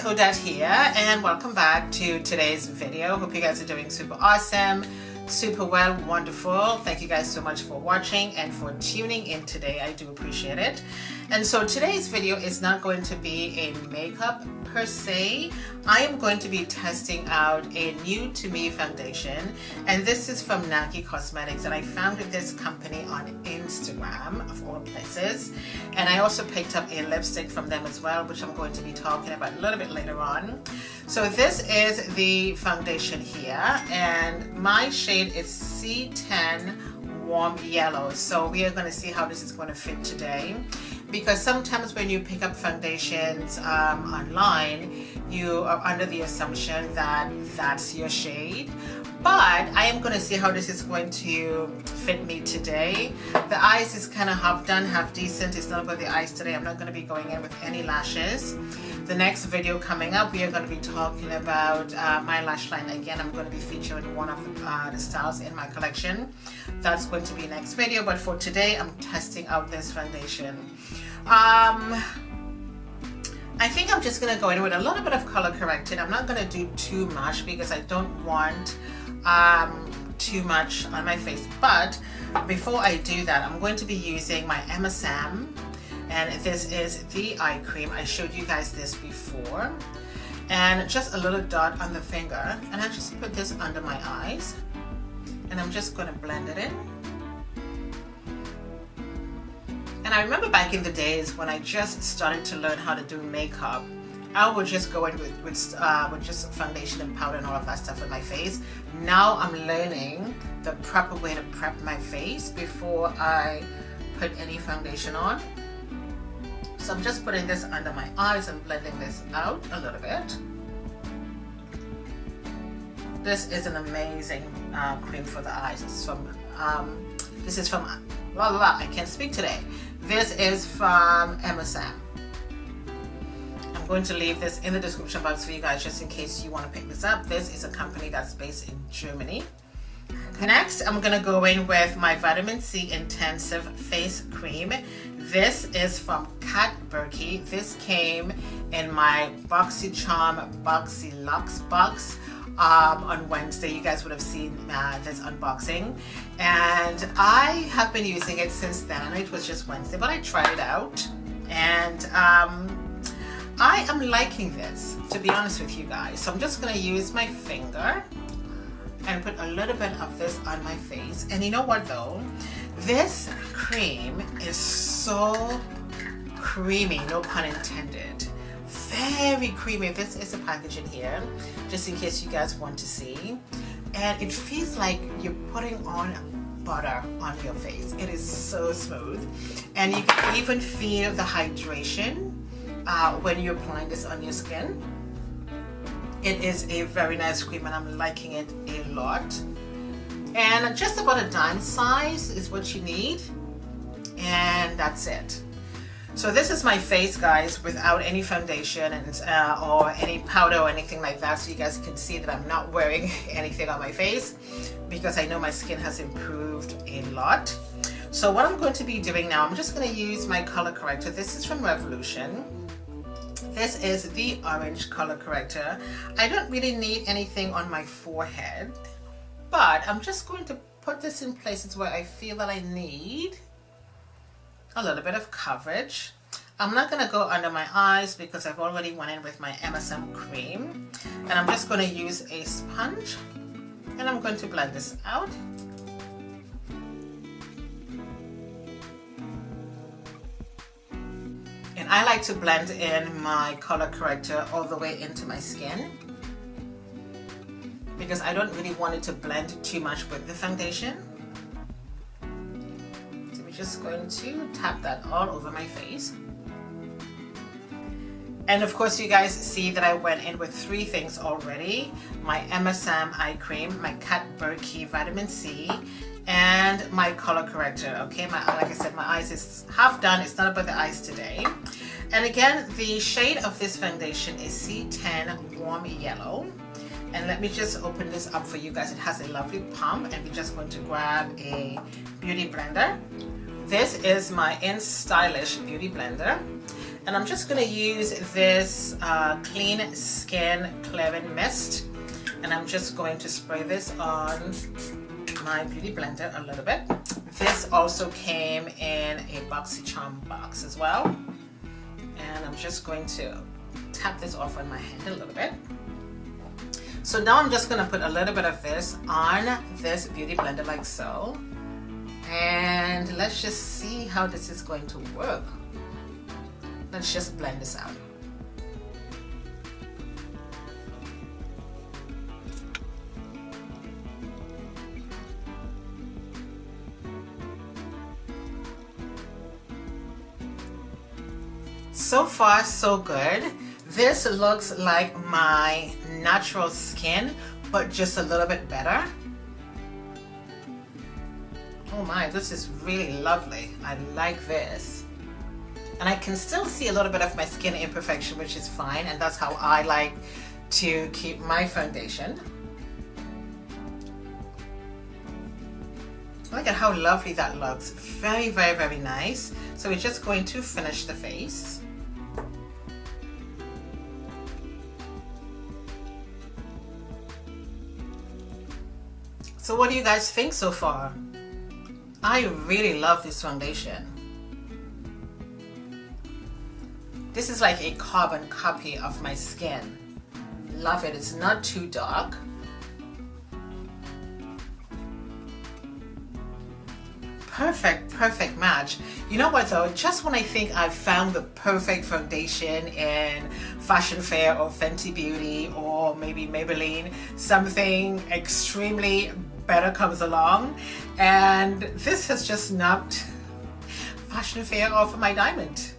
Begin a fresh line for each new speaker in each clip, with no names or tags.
Odette here, and welcome back to today's video. Hope you guys are doing super awesome, super well, wonderful. Thank you guys so much for watching and for tuning in today. I do appreciate it. And so today's video is not going to be a makeup per se. I am going to be testing out a new to me foundation, and this is from Nagi Cosmetics, and I found this company on Instagram of all places. And I also picked up a lipstick from them as well, which I'm going to be talking about a little bit later on. So this is the foundation here, and my shade is C10 Warm Yellow. So we are going to see how this is going to fit today, because sometimes when you pick up foundations online, you are under the assumption that that's your shade. But I am going to see how this is going to fit me today. The eyes is kind of half done, half decent. It's not about the eyes today. I'm not going to be going in with any lashes. The next video coming up, we are going to be talking about my lash line. Again, I'm going to be featuring one of the styles in my collection. That's going to be next video. But for today, I'm testing out this foundation. I think I'm just going to go in with a little bit of color corrected. I'm not going to do too much because I don't want too much on my face. But before I do that, I'm going to be using my MSM, and this is the eye cream. I showed you guys this before, and just a little dot on the finger, and I just put this under my eyes, and I'm just going to blend it in. And I remember back in the days when I just started to learn how to do makeup, I would just go in with just foundation and powder and all of that stuff on my face. Now I'm learning the proper way to prep my face before I put any foundation on. So I'm just putting this under my eyes and blending this out a little bit. This is an amazing cream for the eyes. It's from I can't speak today. This is from MSM. I'm going to leave this in the description box for you guys just in case you want to pick this up. This is a company that's based in Germany. Next, I'm going to go in with my Vitamin C Intensive Face Cream. This is from Catrice. This came in my BoxyCharm Boxy Luxe box on Wednesday. You guys would have seen this unboxing, and I have been using it since then. I know it was just Wednesday, but I tried it out, and I am liking this, to be honest with you guys. So I'm just going to use my finger and put a little bit of this on my face. And you know what though? This cream is so creamy, no pun intended. Very creamy. This is the packaging here, just in case you guys want to see. And it feels like you're putting on butter on your face. It is so smooth. And you can even feel the hydration when you're applying this on your skin. It is a very nice cream, and I'm liking it a lot. And just about a dime size is what you need, and that's it. So this is my face, guys, without any foundation and or any powder or anything like that, so you guys can see that I'm not wearing anything on my face, because I know my skin has improved a lot. So what I'm going to be doing now, I'm just going to use my color corrector. This is from Revolution. This is the orange color corrector. I don't really need anything on my forehead, but I'm just going to put this in places where I feel that I need a little bit of coverage. I'm not going to go under my eyes because I've already went in with my MSM cream, and I'm just going to use a sponge, and I'm going to blend this out. And I like to blend in my color corrector all the way into my skin, because I don't really want it to blend too much with the foundation. So we're just going to tap that all over my face. And of course, you guys see that I went in with three things already: my MSM eye cream, my Catrice Vitamin C, and my color corrector. Okay, like I said, my eyes is half done. It's not about the eyes today. And again, the shade of this foundation is C10 Warm Yellow. And let me just open this up for you guys. It has a lovely pump, and we're just going to grab a beauty blender. This is my Stylish beauty blender, And I'm just going to use this Clean Skin Clearing Mist. And I'm just going to spray this on my beauty blender a little bit. This also came in a BoxyCharm box as well. And I'm just going to tap this off on my hand a little bit. So now I'm just going to put a little bit of this on this beauty blender like so. And let's just see how this is going to work. Let's just blend this out. So far, so good. This looks like my natural skin, but just a little bit better. Oh my, this is really lovely. I like this. And I can still see a little bit of my skin imperfection, which is fine. And that's how I like to keep my foundation. Look at how lovely that looks. Very, very, very nice. So we're just going to finish the face. So what do you guys think so far? I really love this foundation. This is like a carbon copy of my skin. Love it. It's not too dark. Perfect match. You know what though, just when I think I've found the perfect foundation in Fashion Fair or Fenty Beauty or maybe Maybelline, something extremely better comes along, and this has just knocked Fashion Fair off of my diamond.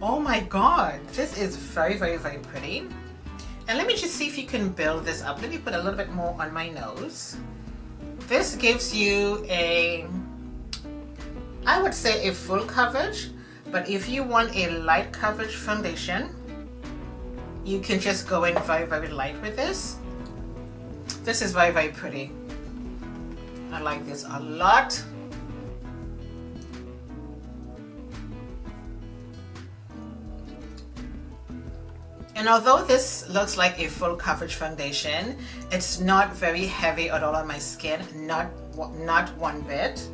Oh my god, this is very, very, very pretty. And let me just see if you can build this up. Let me put a little bit more on my nose. This gives you a, I would say a full coverage, but if you want a light coverage foundation, you can just go in very, very light with this. This is very, very pretty. I like this a lot. And although this looks like a full coverage foundation, it's not very heavy at all on my skin, not one bit.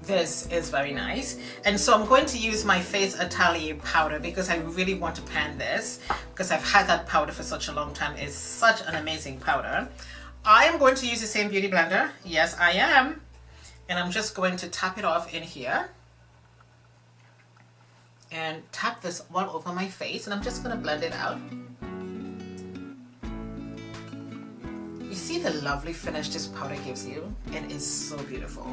This is very nice. And so I'm going to use my Face Atelier powder because I really want to pan this because I've had that powder for such a long time. It's such an amazing powder. I am going to use the same beauty blender. Yes, I am. And I'm just going to tap it off in here. And tap this all over my face. And I'm just going to blend it out. You see the lovely finish this powder gives you? It is so beautiful.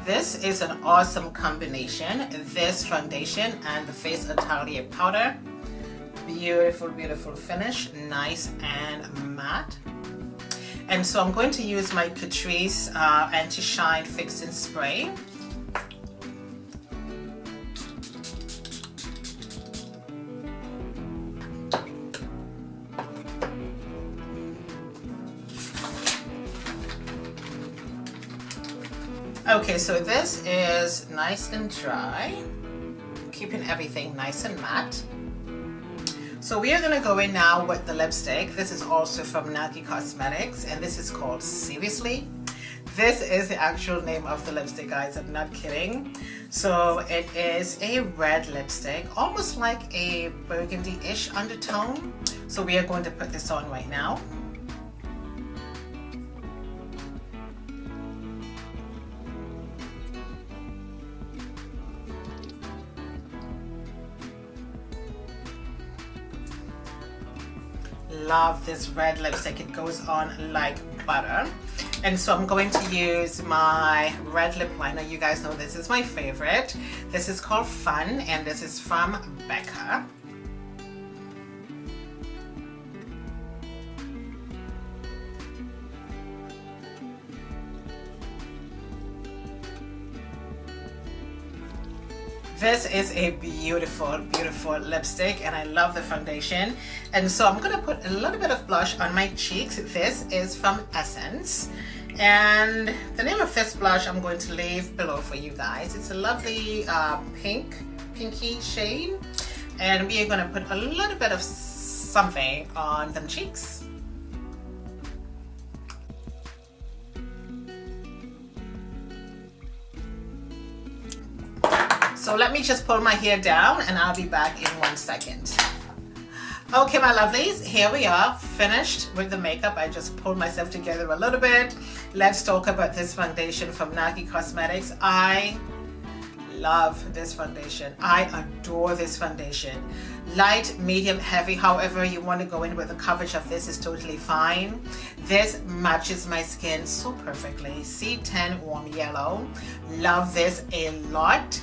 This is an awesome combination, this foundation and the Face Atelier powder. Beautiful, beautiful finish, nice and matte. And so I'm going to use my Catrice Anti-Shine Fixing Spray. Okay, so this is nice and dry, keeping everything nice and matte. So we are going to go in now with the lipstick. This is also from Nagi Cosmetics, and this is called Seriously. This is the actual name of the lipstick, guys. I'm not kidding. So it is a red lipstick, almost like a burgundy-ish undertone. So we are going to put this on right now. Love this red lipstick. It goes on like butter. And so I'm going to use my red lip liner. You guys know this is my favorite. This is called Fun, and this is from Becca. This is a beautiful, beautiful lipstick, and I love the foundation. And so I'm going to put a little bit of blush on my cheeks. This is from Essence. And the name of this blush I'm going to leave below for you guys. It's a lovely pinky shade. And we are going to put a little bit of something on them cheeks. So let me just pull my hair down and I'll be back in 1 second. Okay, my lovelies, here we are, finished with the makeup. I just pulled myself together a little bit. Let's talk about this foundation from Nagi Cosmetics. I love this foundation. I adore this foundation. Light, medium, heavy, however you want to go in with the coverage of this is totally fine. This matches my skin so perfectly. C10 Warm Yellow. Love this a lot.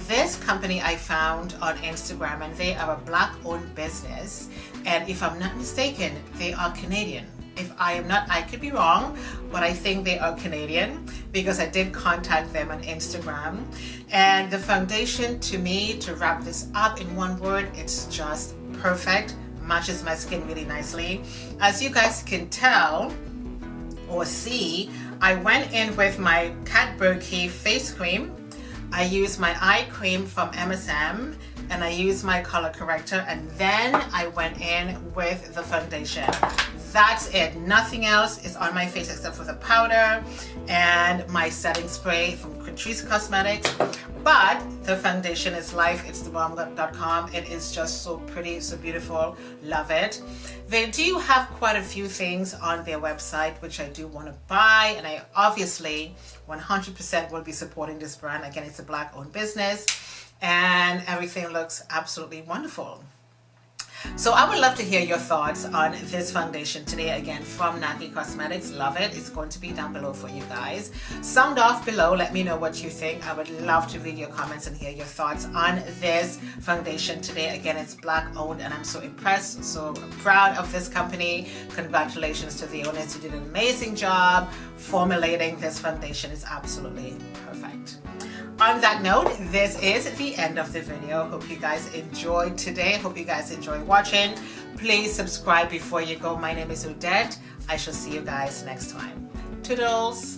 This company I found on Instagram, and they are a Black-owned business, and if I'm not mistaken, they are Canadian. If I am not, I could be wrong, but I think they are Canadian because I did contact them on Instagram. And the foundation, to me, to wrap this up in one word, it's just perfect. Matches my skin really nicely. As you guys can tell or see, I went in with my Kat Burke face cream. I used my eye cream from MSM, and I used my color corrector, and then I went in with the foundation. That's it. Nothing else is on my face except for the powder and my setting spray from Catrice Cosmetics. But the foundation is life. It's thebomb.com. It is just so pretty, so beautiful. Love it. They do have quite a few things on their website which I do want to buy, and I obviously 100% will be supporting this brand. Again, it's a Black-owned business, and everything looks absolutely wonderful. So I would love to hear your thoughts on this foundation today, again from Nagi Cosmetics. Love it. It's going to be down below for you guys. Sound off below. Let me know what you think. I would love to read your comments and hear your thoughts on this foundation today. Again, it's Black-owned, and I'm so impressed, so proud of this company. Congratulations to the owners. You did an amazing job formulating this foundation. It's absolutely perfect. On that note, this is the end of the video. Hope you guys enjoyed today. Hope you guys enjoy watching. Please subscribe before you go. My name is Odette. I shall see you guys next time. Toodles.